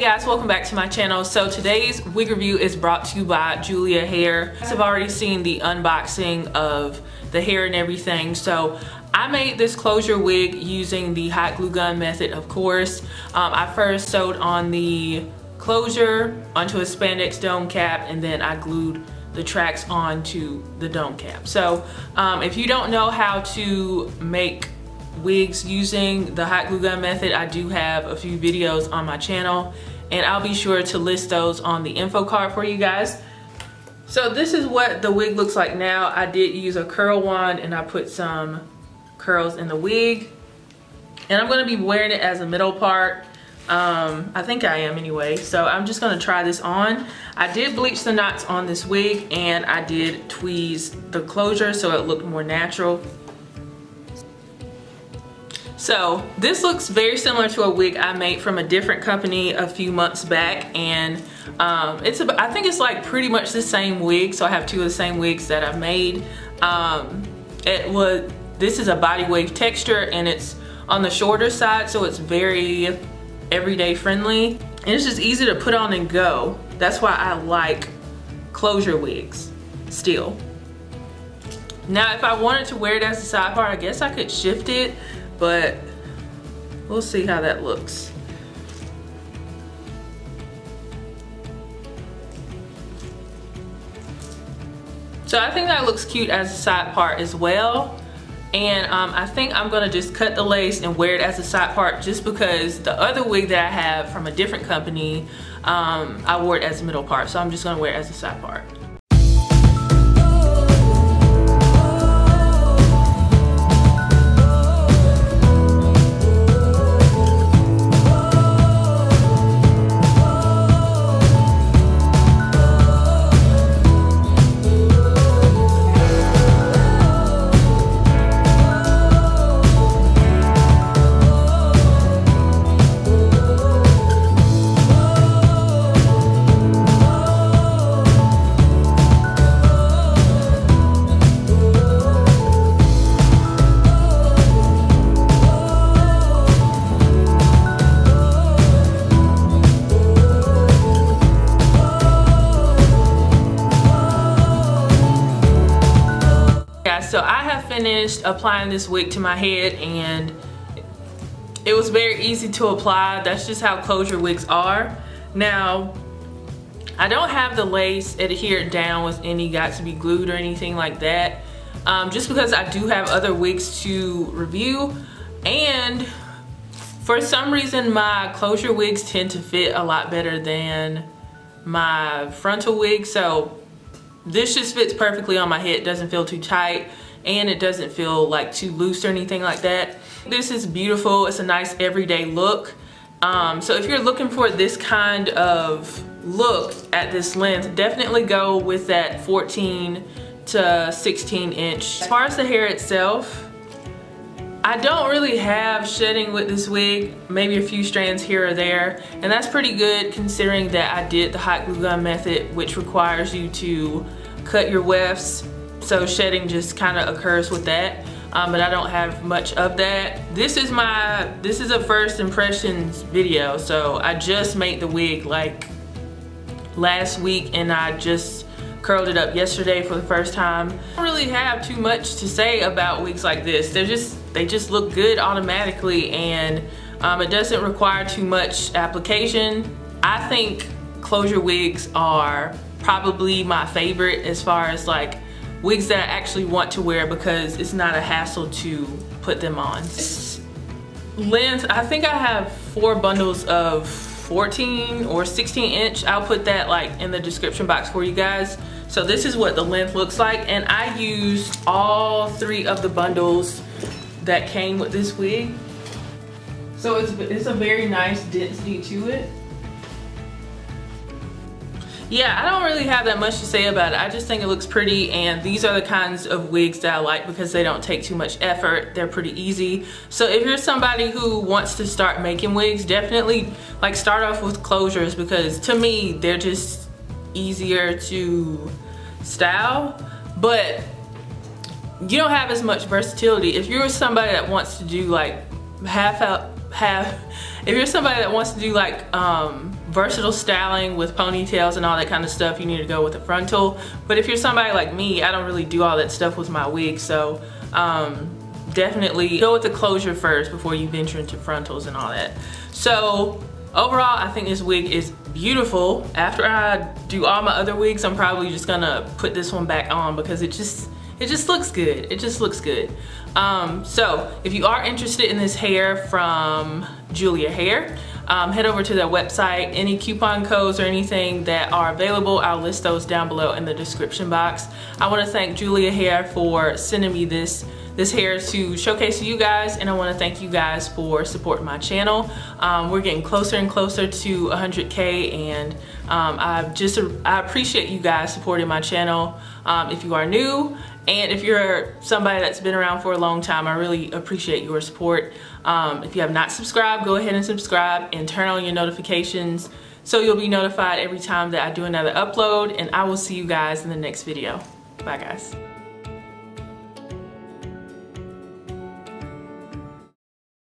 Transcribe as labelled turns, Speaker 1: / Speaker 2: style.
Speaker 1: guys, welcome back to my channel. So today's wig review is brought to you by Juvia hair. I've already seen the unboxing of the hair and everything. So I made this closure wig using the hot glue gun method, of course. I first sewed on the closure onto a spandex dome cap, and then I glued the tracks onto the dome cap. So if you don't know how to make wigs using the hot glue gun method, I do have a few videos on my channel, and I'll be sure to list those on the info card for you guys. So this is what the wig looks like now. I did use a curl wand and I put some curls in the wig, and I'm going to be wearing it as a middle part. I think I am anyway, so I'm just going to try this on. I did bleach the knots on this wig, and I did tweeze the closure so it looked more natural. So this looks very similar to a wig I made from a different company a few months back, and I think it's like pretty much the same wig. So I have two of the same wigs that I've made. This is a body wave texture, and it's on the shorter side, so it's very everyday friendly, and it's just easy to put on and go. That's why I like closure wigs still. Now if I wanted to wear it as a side part, I guess I could shift it, but we'll see how that looks. So I think that looks cute as a side part as well. And I think I'm gonna just cut the lace and wear it as a side part, just because the other wig that I have from a different company, I wore it as a middle part. So I'm just gonna wear it as a side part. So I have finished applying this wig to my head, and it was very easy to apply. That's just how closure wigs are. Now, I don't have the lace adhered down with any got to be glued or anything like that, just because I do have other wigs to review, and for some reason my closure wigs tend to fit a lot better than my frontal wig. So this just fits perfectly on my head. It doesn't feel too tight, and it doesn't feel like too loose or anything like that. This is beautiful. It's a nice everyday look. So if you're looking for this kind of look at this length, definitely go with that 14 to 16 inch. As far as the hair itself, I don't really have shedding with this wig, maybe a few strands here or there, and that's pretty good considering that I did the hot glue gun method, which requires you to cut your wefts, so shedding just kind of occurs with that, but I don't have much of that. This is a first impressions video, so I just made the wig like last week, and I just curled it up yesterday for the first time. I don't really have too much to say about wigs like this. They just look good automatically, and it doesn't require too much application. I think closure wigs are probably my favorite as far as like wigs that I actually want to wear, because it's not a hassle to put them on. This length, I think I have 4 bundles of 14 or 16 inch. I'll put that like in the description box for you guys. So this is what the length looks like, and I used all 3 of the bundles that came with this wig. So it's a very nice density to it. Yeah, I don't really have that much to say about it. I just think it looks pretty, and these are the kinds of wigs that I like because they don't take too much effort. They're pretty easy. So if you're somebody who wants to start making wigs, definitely like start off with closures, because to me they're just easier to style, but you don't have as much versatility. If you're somebody that wants to do like if you're somebody that wants to do like versatile styling with ponytails and all that kind of stuff, you need to go with a frontal. But if you're somebody like me, I don't really do all that stuff with my wig, so definitely go with the closure first before you venture into frontals and all that. So overall, I think this wig is beautiful. After I do all my other wigs, I'm probably just gonna put this one back on because it just looks good. It just looks good. So if you are interested in this hair from Juvia Hair, head over to their website. Any coupon codes or anything that are available, I'll list those down below in the description box. I want to thank Juvia Hair for sending me this hair to showcase to you guys, and I want to thank you guys for supporting my channel. We're getting closer and closer to 100K, and I appreciate you guys supporting my channel. If you are new, and if you're somebody that's been around for a long time, I really appreciate your support. If you have not subscribed, go ahead and subscribe and turn on your notifications so you'll be notified every time that I do another upload, and I will see you guys in the next video. Bye guys.